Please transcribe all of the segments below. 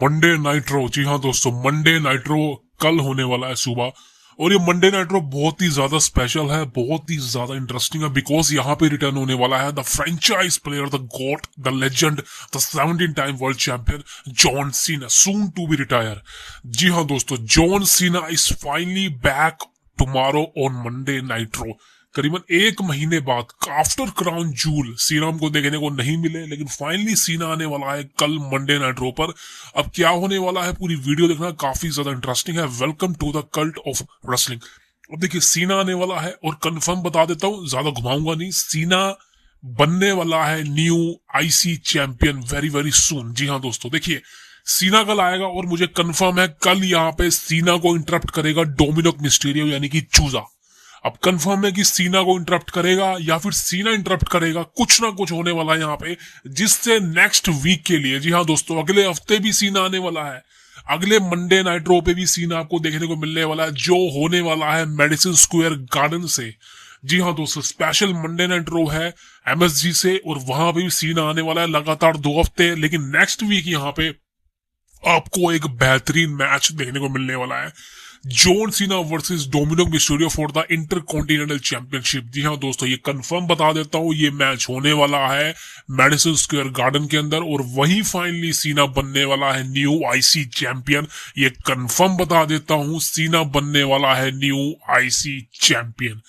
Monday nitro, जी हाँ दोस्तों, Monday nitro कल होने वाला है सुबह। और ये मंडे नाइट्रो बहुत ही ज्यादा स्पेशल है, बहुत ही ज्यादा इंटरेस्टिंग है, बिकॉज यहाँ पे रिटर्न होने वाला है the franchise player, the god, the legend, the 17 time world champion John Cena, soon to be retire. जी हाँ दोस्तों, John Cena is finally back tomorrow on Monday Nitro. करीबन एक महीने बाद आफ्टर क्राउन जूल सीना को देखने को नहीं मिले, लेकिन फाइनली सीना आने वाला है कल मंडे नाइट रो पर। अब क्या होने वाला है, पूरी वीडियो देखना, काफी ज्यादा इंटरेस्टिंग है। Welcome to the cult of wrestling. अब देखिए, सीना आने वाला है और कंफर्म बता देता हूं, ज्यादा घुमाऊंगा नहीं, सीना बनने वाला है new IC champion very very soon. जी हाँ दोस्तों, देखिए सीना कल आएगा और मुझे कंफर्म है कल यहाँ पे सीना को इंटरप्ट करेगा डोमिनिक मिस्टीरियो यानी कि चूजा। अब कंफर्म है कि सीना को इंटरप्ट करेगा या फिर सीना इंटरप्ट करेगा, कुछ ना कुछ होने वाला है यहाँ पे, जिससे नेक्स्ट वीक के लिए, जी हाँ दोस्तों, अगले हफ्ते भी सीना आने वाला है। अगले मंडे नाइट रो पे भी सीना आपको देखने को मिलने वाला है, जो होने वाला है मेडिसिन स्क्वायर गार्डन से। जी हाँ दोस्तों, स्पेशल मंडे नाइट रो है एमएसजी से, और वहां पे भी सीना आने वाला है लगातार 2 हफ्ते। लेकिन नेक्स्ट वीक यहाँ पे आपको एक बेहतरीन मैच देखने को मिलने वाला है, John Cena versus Dominik Mysterio for the intercontinental championship. जी हाँ दोस्तों, ये कंफर्म बता देता हूँ, ये मैच होने वाला है मेडिसिन स्क्वायर गार्डन के अंदर, और वहीं फाइनली सीना बनने वाला है न्यू आईसी चैंपियन। ये कंफर्म बता देता हूँ, सीना बनने वाला है न्यू आईसी चैंपियन।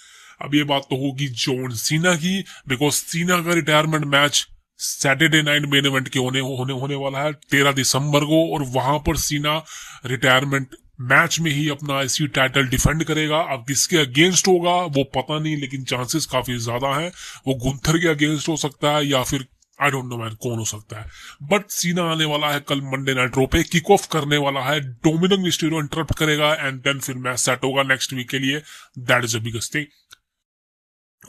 अब ये बात तो होगी जॉन सीना की, बिकॉज सीना का retirement match Saturday night main event के होने वाला है 13 दिसंबर को, और वहां पर सीना रिटायरमेंट मैच में ही अपना आईसी टाइटल डिफेंड करेगा। अब किसके अगेंस्ट होगा वो पता नहीं, लेकिन चांसेस काफी ज्यादा हैं, वो गुंथर के अगेंस्ट हो सकता है या फिर आई डोंट नो मैन कौन हो सकता है। बट सीना आने वाला है कल मंडे नाइट रो पे, किक ऑफ करने वाला है, डोमिनिक मिस्टीरियो इंटरप्ट करेगा, एंड देन फिर मैच सेट होगा नेक्स्ट वीक के लिए। That is the biggest thing.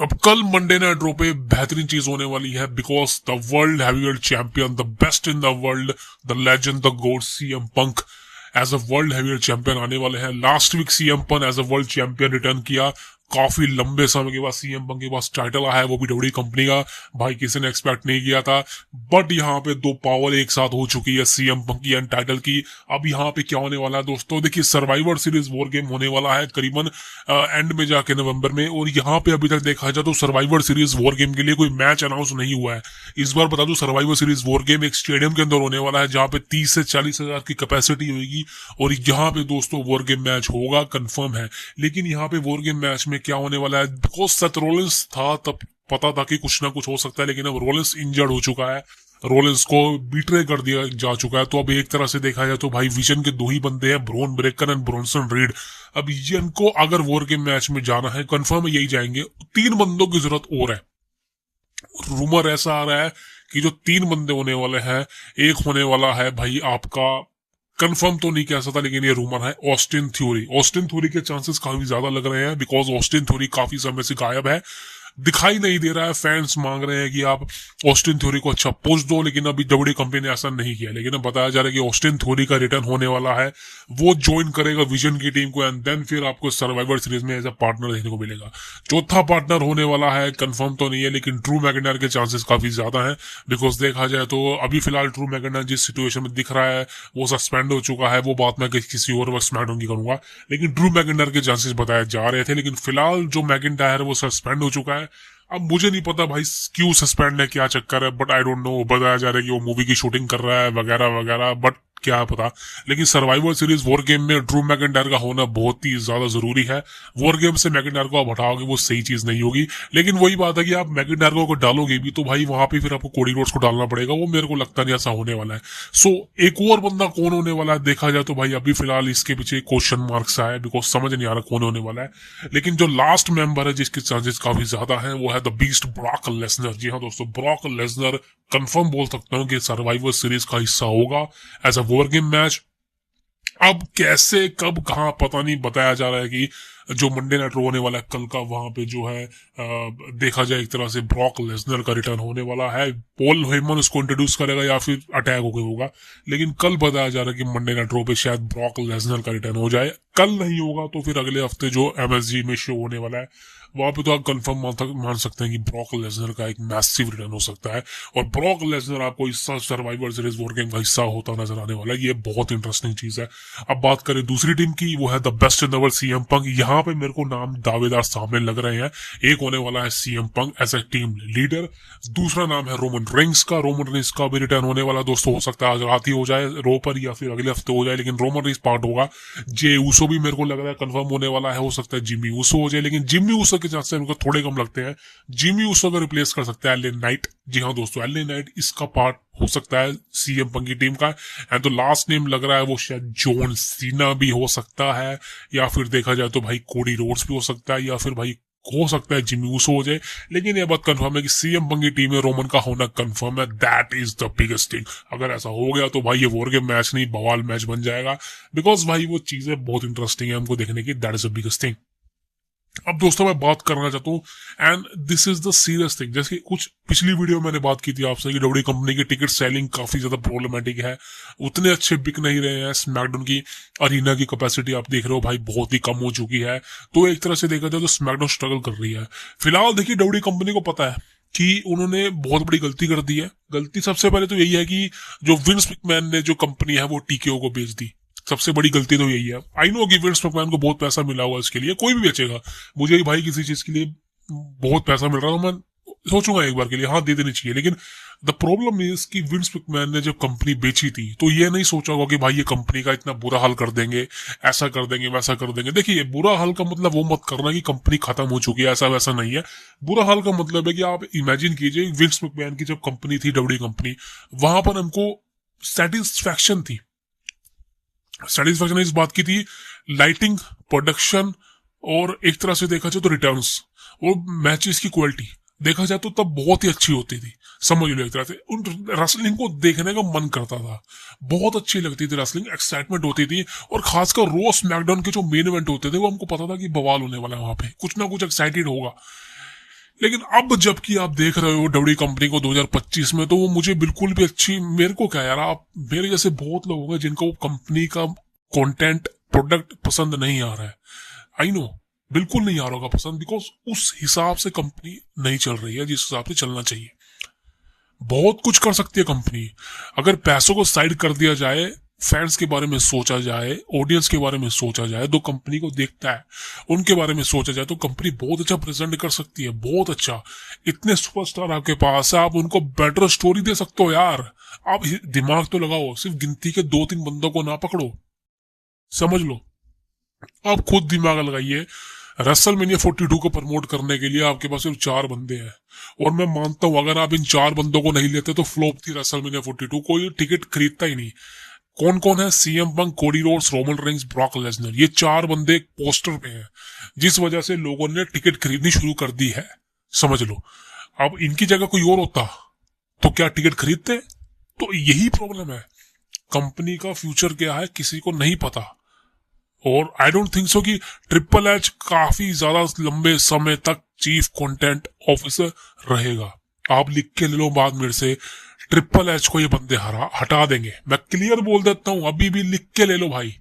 अब कल मंडे नाइट ड्रॉ पे बेहतरीन चीज होने वाली है, because the world heavyweight champion, the best in the world, the legend, the god CM Punk as a world heavyweight champion आने वाले हैं। Last week CM Punk as a world champion return किया, काफी लंबे समय के बाद सीएम पंक के पास टाइटल आया है, वो भी डब्ल्यूडब्ल्यूई कंपनी का। भाई किसी ने एक्सपेक्ट नहीं किया था, बट यहाँ पे दो पावर एक साथ हो चुकी है, सीएम पंक की एंड टाइटल की। अब यहाँ पे क्या होने वाला है दोस्तों, देखिए सर्वाइवर सीरीज वॉर गेम होने वाला है करीबन एंड में जाके नवंबर में, और यहाँ पे अभी तक देखा जाए तो सर्वाइवर सीरीज वॉर गेम के लिए कोई मैच अनाउंस नहीं हुआ है। इस बार बता दूं, सर्वाइवर सीरीज वॉर गेम एक स्टेडियम के अंदर होने वाला है, जहाँ पे 30 से 40 हजार की कैपेसिटी होगी, और यहाँ पे दोस्तों वॉर गेम मैच होगा, कंफर्म है। लेकिन यहाँ पे वॉर गेम मैच में क्या होने वाला है, बिकॉज सेथ रॉलिंस था तब पता था कि कुछ ना कुछ हो सकता है, लेकिन अब रॉलिंस इंजर्ड हो चुका है, रोलेंस को बीट्रे कर दिया जा चुका है। तो अब एक तरह से देखा जाए तो भाई विजन के दो ही बंदे हैं, ब्रोन ब्रेकर एंड ब्रोनसन रीड। अब इनको अगर वॉर गेम मैच में जाना है, कंफर्म यही जाएंगे। 3 बंदों की जरूरत और है। रूमर ऐसा आ रहा है कि जो 3 बंदे होने वाले हैं, एक होने वाला है भाई आपका, कंफर्म तो नहीं कह सकता लेकिन ये रूमर है, ऑस्टिन थ्योरी। ऑस्टिन थ्योरी के चांसेस काफी ज्यादा लग रहे हैं, बिकॉज ऑस्टिन थ्योरी काफी समय से गायब है, दिखाई नहीं दे रहा है। फैंस मांग रहे हैं कि आप ऑस्टिन थ्योरी को अच्छा पुश दो, लेकिन अभी डब्ल्यूडब्ल्यूई कंपनी ने ऐसा नहीं किया। लेकिन अब बताया जा रहा है कि ऑस्टिन थ्योरी का रिटर्न होने वाला है, वो ज्वाइन करेगा विजन की टीम को, एंड देन फिर आपको सर्वाइवर सीरीज में एज अ पार्टनर देखने को मिलेगा। चौथा पार्टनर होने वाला है, कंफर्म तो नहीं है, लेकिन ड्रू मैकिंटायर के चांसेस काफी ज्यादा है, बिकॉज देखा जाए तो अभी फिलहाल ड्रू मैकिंटायर जिस सिचुएशन में दिख रहा है वो सस्पेंड हो चुका है, वो बात मैं किसी और वक्त स्मैकडाउन की करूंगा। लेकिन ड्रू मैकिंटायर के चांसेस बताए जा रहे थे, लेकिन फिलहाल जो मैकिंटायर है वो सस्पेंड हो चुका है। अब मुझे नहीं पता भाई क्यों सस्पेंड है, क्या चक्कर है, बट आई डोंट नो। बताया जा रहा है कि वो मूवी की शूटिंग कर रहा है वगैरह वगैरह, बट क्या पता। लेकिन सर्वाइवर सीरीज वॉर गेम में ड्रू मैकिंटायर का होना बहुत ही ज्यादा जरूरी है। वॉर गेम से मैकिंटायर को आप हटाओगे वो सही चीज नहीं होगी, लेकिन वही बात है कि आप मैकिंटायर को डालोगे भी तो भाई वहां पे फिर आपको कोडी रोड्स को डालना पड़ेगा, वो मेरे को लगता नहीं ऐसा होने वाला है। सो एक और बंदा कौन होने वाला है देखा जाए तो भाई अभी फिलहाल इसके पीछे क्वेश्चन मार्क्स आया, बिकॉज समझ नहीं आ रहा कौन होने वाला है। लेकिन जो लास्ट मेंबर है जिसके चांसेस काफी ज्यादा है, वो है द बीस्ट ब्रॉक लेसनर। जी हाँ दोस्तों, ब्रॉक लेसनर कंफर्म बोल सकता हूँ कि सर्वाइवर सीरीज का हिस्सा होगा as a war game match. अब कैसे कब कहां पता नहीं, बताया जा रहा है कि जो मंडे नाइट रो होने वाला है कल का, वहां पे जो है देखा जाए एक तरह से ब्रॉक लेसनर का रिटर्न होने वाला है। पॉल हेमन उसको इंट्रोड्यूस करेगा या फिर अटैक होगा, लेकिन कल बताया जा रहा है कि मंडे नाइट रो पे शायद ब्रॉक लेसनर का रिटर्न हो जाए। कल नहीं होगा तो फिर अगले हफ्ते जो एमएसजी में शो होने वाला है वहां पे तो आप कंफर्म मान सकते हैं कि ब्रॉक लेसनर का एक मैसिव रिटर्न हो सकता है, और ब्रॉक लेसनर आपको इस सर्वाइवर सीरीज वॉर गेम का हिस्सा होता नजर आने वाला है। ये बहुत इंटरेस्टिंग चीज है। अब बात करें दूसरी टीम की, वो है the best in the world CM Punk. यहाँ पे मेरे को नाम दावेदार सामने लग रहे हैं। एक होने वाला है CM Punk as a team leader, दूसरा नाम है रोमन रेंग्स का। रोमन रेंग्स का भी रिटर्न होने वाला दोस्तों, हो सकता है आज रात ही हो जाए रो पर या फिर अगले हफ्ते हो जाए, लेकिन रोमन रेंग्स पार्ट होगा। जे ऊसो भी मेरे को लग रहा है कंफर्म होने वाला है, हो सकता है जिमी ऊसो हो जाए, लेकिन जिमी ऊसो के चांसेस मेरे को थोड़े कम लगते हैं। जिमी ऊसो को रिप्लेस कर सकता है एलए नाइट। जी हाँ दोस्तों, एलए नाइट इसका पार्ट हो सकता है सीएम पंक की टीम का। एंड तो लास्ट नेम लग रहा है वो शायद जॉन सीना भी हो सकता है, या फिर देखा जाए तो भाई कोडी रोड्स भी हो सकता है, या फिर भाई हो सकता है जिमी ऊसो हो जाए। लेकिन ये बात कंफर्म है कि सीएम पंक की टीम में रोमन का होना कंफर्म है। That is the biggest thing. अगर ऐसा हो गया तो भाई ये वॉर गेम मैच नहीं, बवाल मैच बन जाएगा, बिकॉज भाई वो चीजें बहुत इंटरेस्टिंग है हमको देखने की। That is the biggest thing. अब दोस्तों मैं बात करना चाहता हूँ, and this is the serious thing, जैसे कुछ पिछली वीडियो मैंने बात की थी आपसे कि डब्ल्यूडब्ल्यूई कंपनी की टिकट सेलिंग काफी ज्यादा प्रॉब्लमेटिक है, उतने अच्छे बिक नहीं रहे हैं। स्मैकडाउन की अरीना की कैपेसिटी आप देख रहे हो भाई बहुत ही कम हो चुकी है। तो एक तरह से देखा जाए तो स्मैकडाउन स्ट्रगल कर रही है फिलहाल। देखिए डब्ल्यूडब्ल्यूई कंपनी को पता है कि उन्होंने बहुत बड़ी गलती कर दी है। गलती सबसे पहले तो यही है कि जो विंस मैकमैन ने जो कंपनी है वो टीकेओ को बेच दी। सबसे बड़ी गलती तो यही है। आई नो कि विंस मैकमैन को बहुत पैसा मिला हुआ इसके लिए, कोई भी बेचेगा। मुझे भाई किसी चीज के लिए बहुत पैसा मिल रहा है तो मैं सोचूंगा एक बार के लिए हाँ दे देनी चाहिए, लेकिन द प्रॉब्लम इज कि विंस मैकमैन ने जब कंपनी बेची थी तो ये नहीं सोचा होगा कि भाई ये कंपनी का इतना बुरा हाल कर देंगे, ऐसा कर देंगे, वैसा कर देंगे। देखिए बुरा हाल का मतलब वो मत करना कि कंपनी खत्म हो चुकी है, ऐसा वैसा नहीं है। बुरा हाल का मतलब है कि आप इमेजिन कीजिए विंस मैकमैन की जब कंपनी थी डब्ल्यूडब्ल्यूई कंपनी, वहां पर हमको सेटिस्फैक्शन थी। सेटिस्फैक्शन इस बात की थी, लाइटिंग, प्रोडक्शन, और एक तरह से देखा जाए तो रिटर्न्स और मैचेस की क्वालिटी देखा जाए तो तब बहुत ही अच्छी होती थी। समझ लो एक तरह से उन रेसलिंग को देखने का मन करता था, बहुत अच्छी लगती थी रेसलिंग, एक्साइटमेंट होती थी। और खासकर रो स्मैकडाउन के जो मेन इवेंट होते थे वो हमको पता था कि बवाल होने वाला है, वहां पे कुछ ना कुछ एक्साइटेड होगा। लेकिन अब जबकि आप देख रहे हो डब्ल्यूडब्ल्यूई कंपनी को 2025 में, तो वो मुझे बिल्कुल भी अच्छी, मेरे को क्या यार, आप मेरे जैसे बहुत लोग होंगे जिनको कंपनी का कंटेंट प्रोडक्ट पसंद नहीं आ रहा है। आई नो बिल्कुल नहीं आ रहा होगा पसंद, बिकॉज उस हिसाब से कंपनी नहीं चल रही है जिस हिसाब से चलना चाहिए। बहुत कुछ कर सकती है कंपनी अगर पैसों को साइड कर दिया जाए, फैंस के बारे में सोचा जाए, ऑडियंस के बारे में सोचा जाए, तो कंपनी को देखता है उनके बारे में सोचा जाए तो कंपनी बहुत अच्छा प्रेजेंट कर सकती है, बहुत अच्छा। इतने सुपरस्टार आपके पास है, आप उनको बेटर स्टोरी दे सकते हो यार। आप दिमाग तो लगाओ, सिर्फ गिनती के 2-3 बंदों को ना पकड़ो, समझ लो। आप खुद दिमाग लगाइए, रेसलमेनिया 42 को प्रमोट करने के लिए आपके पास सिर्फ 4 बंदे हैं, और मैं मानता हूं अगर आप इन 4 बंदों को नहीं लेते तो फ्लॉप थी रेसलमेनिया 42, कोई टिकट खरीदता ही नहीं। कौन कौन है? सीएम पंक, Cody Rhodes, Roman Reigns, Brock Lesnar, ये 4 बंदे पोस्टर पे हैं, जिस वजह से लोगों ने टिकट खरीदनी शुरू कर दी है, समझ लो। अब इनकी जगह कोई और होता तो क्या टिकट खरीदते? तो यही प्रॉब्लम है, कंपनी का फ्यूचर क्या है किसी को नहीं पता। और आई डोंट थिंक सो कि ट्रिपल एच काफी ज्यादा लंबे समय तक चीफ कंटेंट ऑफिसर रहेगा। आप लिख के ले लो बाद मेरे से, ट्रिपल एच को ये बंदे हटा देंगे। मैं क्लियर बोल देता हूं, अभी भी लिख के ले लो भाई।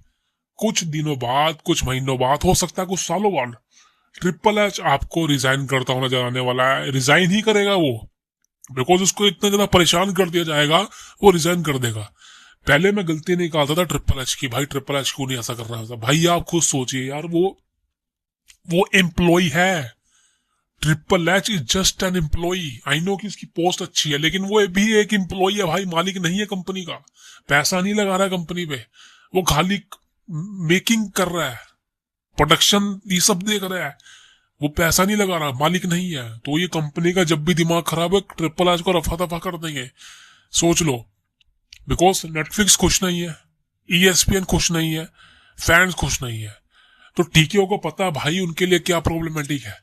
कुछ दिनों बाद, कुछ महीनों बाद, हो सकता है कुछ सालों बाद, ट्रिपल एच आपको रिजाइन करता हुआ नजर आने वाला है। रिजाइन ही करेगा वो, बिकॉज उसको इतना ज्यादा परेशान कर दिया जाएगा, वो रिजाइन कर देगा। पहले मैं गलती नहीं कहता था ट्रिपल एच की, भाई ट्रिपल एच क्यों नहीं ऐसा कर रहा था। भाई आप खुद सोचिए यार, वो एम्प्लॉय है। Triple H is just an employee. I know कि इसकी पोस्ट अच्छी है, लेकिन वो भी एक एम्प्लॉय है भाई, मालिक नहीं है कंपनी का। पैसा नहीं लगा रहा है कंपनी पे, वो खाली मेकिंग कर रहा है, प्रोडक्शन ये सब देख रहा है, वो पैसा नहीं लगा रहा, मालिक नहीं है। तो ये कंपनी का जब भी दिमाग खराब है, ट्रिपल एच को रफा दफा कर देंगे, सोच लो। बिकॉज नेटफ्लिक्स खुश नहीं है, ESPN खुश नहीं है, फैंस खुश नहीं है, तो टीकेओ को पता है भाई उनके लिए क्या प्रॉब्लमेटिक है।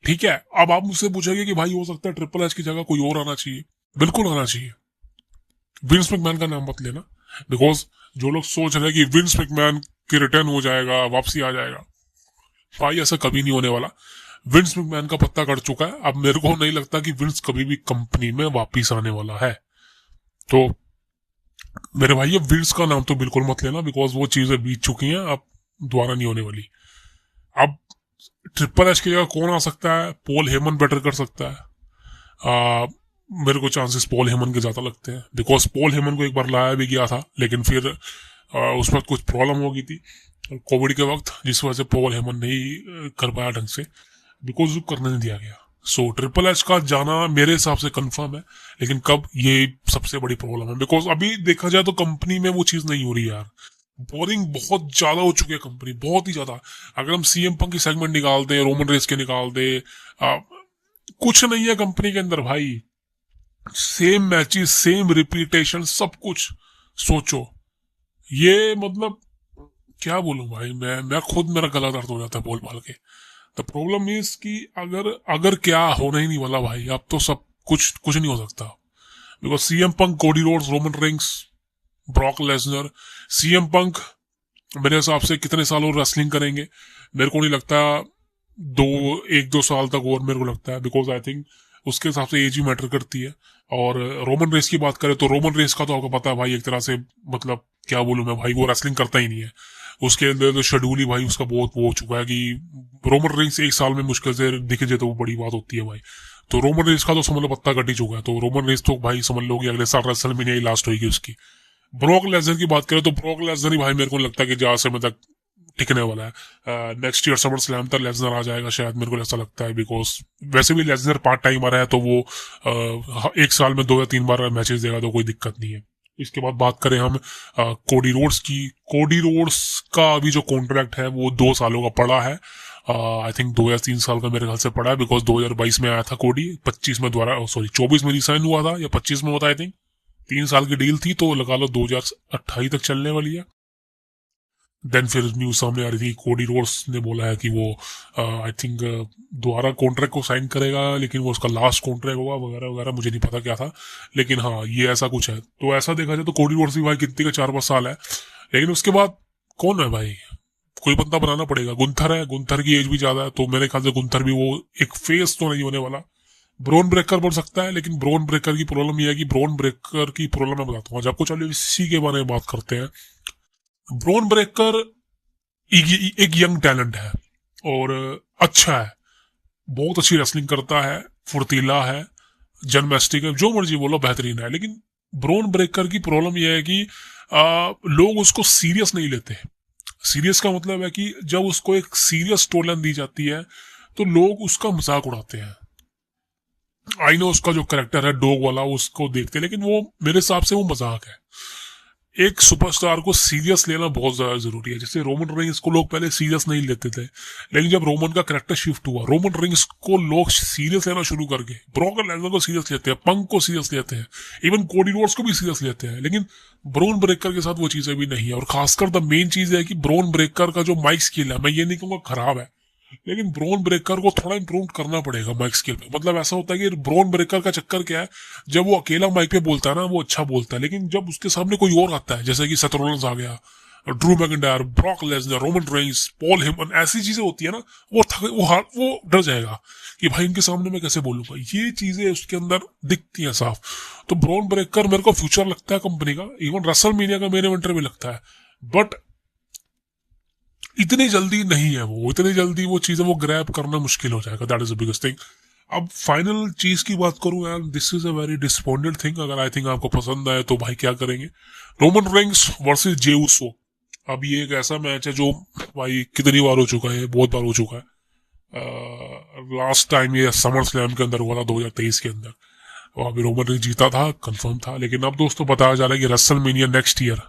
ठीक है, अब आप मुझसे पूछेंगे कि भाई हो सकता है ट्रिपल एच की जगह कोई और आना चाहिए। बिल्कुल आना चाहिए। विंस मैकमैन का नाम मत लेना, बिकॉज जो लोग सोच रहे हैं कि विंस मैकमैन की रिटर्न हो जाएगा, वापसी आ जाएगा, भाई ऐसा कभी नहीं होने वाला। विंस मैकमैन का पत्ता कट चुका है। अब मेरे को नहीं लगता कि विंस कभी भी कंपनी में वापिस आने वाला है। तो मेरे भाई अब विंस का नाम तो बिल्कुल मत लेना, बिकॉज वो चीजें बीत चुकी हैं, अब दोबारा नहीं होने वाली। अब ट्रिपल एच की जगह कौन आ सकता है? पॉल हेमन बेटर कर सकता है। मेरे को चांसेस पॉल हेमन के ज्यादा लगते हैं, बिकॉज पॉल हेमन को एक बार लाया भी गया था, लेकिन फिर उस वक्त कुछ प्रॉब्लम हो गई थी कोविड के वक्त, जिस वजह से पॉल हेमन नहीं कर पाया ढंग से, बिकॉज करने नहीं दिया गया। सो ट्रिपल एच का जाना मेरे हिसाब से कंफर्म है, लेकिन कब, ये सबसे बड़ी प्रॉब्लम है। बिकॉज अभी देखा जाए तो कंपनी में वो चीज नहीं हो रही यार, बोरिंग बहुत ज्यादा हो चुकी है कंपनी, बहुत ही ज्यादा। अगर हम सीएम पंक की सेगमेंट निकाल दे, रोमन रेस के निकाल दे, कुछ नहीं है कंपनी के अंदर भाई। सेम मैचेस, सेम रिपीटेशन, सब कुछ। सोचो ये मतलब क्या बोलूं भाई, मैं खुद, मेरा गला दर्द हो जाता है बोल पाल के। द प्रॉब्लम इज कि अगर अगर क्या होना ही नहीं वाला भाई, अब तो सब कुछ नहीं हो सकता। Because CM Punk, Cody Rhodes, Roman rings, Brock Lesnar, CM Punk मेरे हिसाब से कितने साल और रेसलिंग करेंगे? मेरे को नहीं लगता 1-2 साल तक और, मेरे को लगता है, बिकॉज आई थिंक उसके हिसाब से एज ही मैटर करती है। और रोमन रेस की बात करें तो रोमन रेस का तो आपको पता है भाई, एक तरह से मतलब क्या बोलूं मैं भाई, वो रेसलिंग करता ही नहीं है। उसके अंदर तो शेड्यूल ही भाई उसका बहुत वो हो चुका है कि रोमन रेस एक साल में मुश्किल से दिखे जाए तो वो बड़ी बात होती है भाई। तो रोमन रेस का तो समझ लो पत्ता कट ही चुका है, तो रोमन रेस तो भाई समझ लो कि अगले साल रेसलमेनिया ही लास्ट होगी उसकी। ब्रॉक लेसनर की बात करें तो ब्रॉक लेसनर ही भाई मेरे को लगता है कि ज्यादा समय तक टिकने वाला है। नेक्स्ट ईयर समर स्लैम तक लेसनर आ जाएगा शायद, मेरे को ऐसा लगता है। बिकॉज वैसे भी लेसनर पार्ट टाइम आ रहा है, तो वो एक साल में 2 या 3 बार मैचेस देगा, तो कोई दिक्कत नहीं है। इसके बाद बात करें हम कोडी रोड्स की, कोडी रोड्स का अभी जो कॉन्ट्रैक्ट है वो 2 सालों का पड़ा है। आई थिंक 2 या 3 साल का मेरे ख्याल से पड़ा है, बिकॉज 2022 में आया था कोडी, 25 में द्वारा, सॉरी 24 में रिसाइन हुआ था या 25 में होता, आई थिंक 3 साल की डील थी, तो लगा लो 2028 तक चलने वाली है। देन फिर न्यूज सामने आ रही थी, कोडी रोड्स ने बोला है कि वो आई थिंक दोबारा कॉन्ट्रैक्ट को साइन करेगा, लेकिन वो उसका लास्ट कॉन्ट्रैक्ट होगा वगैरह वगैरह, मुझे नहीं पता क्या था, लेकिन हाँ ये ऐसा कुछ है। तो ऐसा देखा जाए तो कोडी रोड्स भी भाई कितने का 4-5 साल है, लेकिन उसके बाद कौन है भाई? कोई बंदा बनाना पड़ेगा। गुंथर है, गुंथर की एज भी ज्यादा है, तो मेरे ख्याल से गुंथर भी वो एक फेस तो नहीं होने वाला। ब्रोन ब्रेकर बोल सकता है, लेकिन ब्रोन ब्रेकर की प्रॉब्लम यह है कि ब्रोन ब्रेकर की प्रॉब्लम मैं बताता हूँ जब कुछ, चलिए इसी के बारे में बात करते हैं। ब्रोन ब्रेकर एक यंग टैलेंट है और अच्छा है, बहुत अच्छी रेसलिंग करता है, फुर्तीला है, जनमेस्टिक है, जो मर्जी बोलो बेहतरीन है। लेकिन ब्रोन ब्रेकर की प्रॉब्लम यह है कि लोग उसको सीरियस नहीं लेते। सीरियस का मतलब है कि जब उसको एक सीरियस स्टोरी लाइन दी जाती है तो लोग उसका मजाक उड़ाते हैं। आई नो उसका जो करेक्टर है डॉग वाला, उसको देखते हैं, लेकिन वो मेरे हिसाब से वो मजाक है। एक सुपरस्टार को सीरियस लेना बहुत ज्यादा जरूरी है। जैसे रोमन रिंग्स को लोग पहले सीरियस नहीं लेते थे, लेकिन जब रोमन का कैरेक्टर शिफ्ट हुआ, रोमन रिंग्स को लोग सीरियस लेना शुरू कर गए। ब्रॉक लेसनर को सीरियस लेते हैं, पंक को सीरियस लेते हैं, इवन कोडी रोड्स को भी सीरियस लेते हैं, लेकिन ब्रोन ब्रेकर के साथ वो चीजें भी नहीं है। और खासकर द मेन चीज है कि ब्रोन ब्रेकर का जो माइक स्किल है, मैं ये नहीं कहूंगा खराब है, लेकिन ब्रोन ब्रेकर को थोड़ा इंप्रूव करना पड़ेगा माइक स्किल पे। मतलब ऐसा होता है कि ब्रोन ब्रेकर का चक्कर क्या है, जब वो अकेला माइक पे बोलता है ना वो अच्छा बोलता है, लेकिन जब उसके सामने कोई और आता है, जैसे कि सेथ रॉलिंस आ गया, Drew McIntyre, Brock Lesnar, Roman Reigns, Paul Heyman, ऐसी चीजें होती है ना, वो डर जाएगा कि भाई इनके सामने मैं कैसे बोलूंगा। ये चीजें उसके अंदर दिखती हैं साफ। तो ब्रोन ब्रेकर मेरे को फ्यूचर लगता है कंपनी का, इवन रेसलमेनिया का मेन इवेंटर भी लगता है, बट इतनी जल्दी नहीं है वो, इतनी जल्दी वो चीजें वो ग्रैब करना मुश्किल हो जाएगा। That is the biggest thing. अब फाइनल चीज की बात करूं यार, this is a very disappointed thing. अगर आई थिंक आपको पसंद आए तो भाई क्या करेंगे, Roman Reigns versus Jey Uso. अब ये एक ऐसा मैच है जो भाई कितनी बार हो चुका है, बहुत बार हो चुका है। लास्ट टाइम ये समर स्लैम के अंदर हुआ था 2023 के अंदर, और अभी रोमन रेंग्स जीता था, कंफर्म था। लेकिन अब दोस्तों बताया जा रहा है कि रेसलमेनिया नेक्स्ट ईयर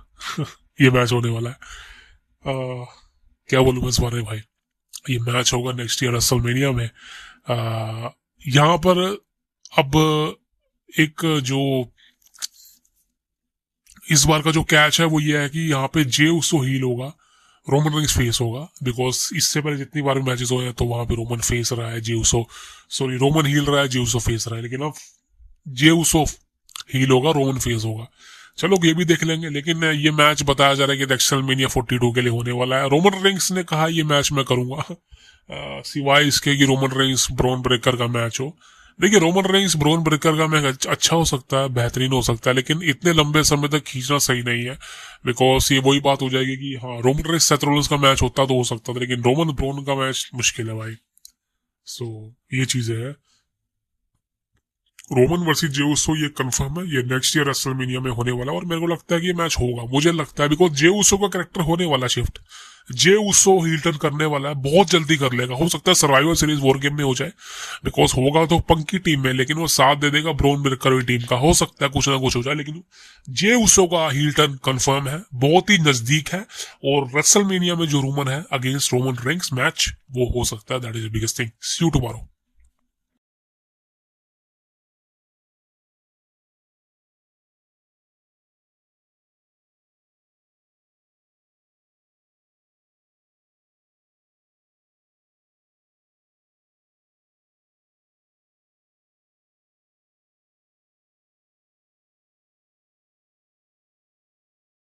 ये मैच होने वाला है। क्या बोलूं मैं इस बारे में भाई, ये मैच होगा नेक्स्ट ईयर रेसलमेनिया में। यहाँ पर अब एक जो इस बार का जो कैच है वो ये है कि यहाँ पे जे उसो हील होगा, रोमन रिंग्स फेस होगा। बिकॉज इससे पहले जितनी बार मैचेस हुए हैं तो वहां पे रोमन फेस रहा है, जे उसो सॉरी रोमन हील रहा है, जे उसो फेस रहा है, लेकिन अब जे उसो हील होगा, रोमन फेस होगा। चलो ये भी देख लेंगे। लेकिन ये मैच बताया जा रहा है कि रेसलमेनिया 42 के लिए होने वाला है। रोमन रिंग्स ने कहा ये मैच मैं करूंगा, सिवाय इसके कि रोमन रिंग्स ब्रॉन ब्रेकर का मैच हो, देखिए, रोमन रेंस ब्रोन ब्रेकर का मैच अच्छा हो सकता है, बेहतरीन हो सकता है, लेकिन इतने लंबे समय तक खींचना सही नहीं है। बिकॉज ये वही बात हो जाएगी कि हाँ, रोमन रेंस सेथ रोलिंस का मैच होता तो हो सकता था, लेकिन रोमन ब्रोन का मैच मुश्किल है भाई। सो ये चीजें है। रोमन वर्सेस जे उसो ये कंफर्म है, ये नेक्स्ट ईयर रेसलमेनिया में होने वाला है, और मेरे को लगता है कि ये मैच होगा, मुझे लगता है, बिकॉज जे उसो का कैरेक्टर होने वाला शिफ्ट। जे उसो हील टर्न करने वाला है, बहुत जल्दी कर लेगा, हो सकता है सर्वाइवल सीरीज वॉर गेम में हो जाए, बिकॉज होगा तो पंक की टीम में, लेकिन वो साथ दे देगा ब्रोन ब्रेकर टीम का, हो सकता है कुछ ना कुछ हो जाए, लेकिन जे उसो का हील टर्न कंफर्म है, बहुत ही नजदीक है। और रेसलमेनिया में जो रूमर है अगेंस्ट रोमन रेंस मैच, वो हो सकता है, that is the biggest thing. See you tomorrow.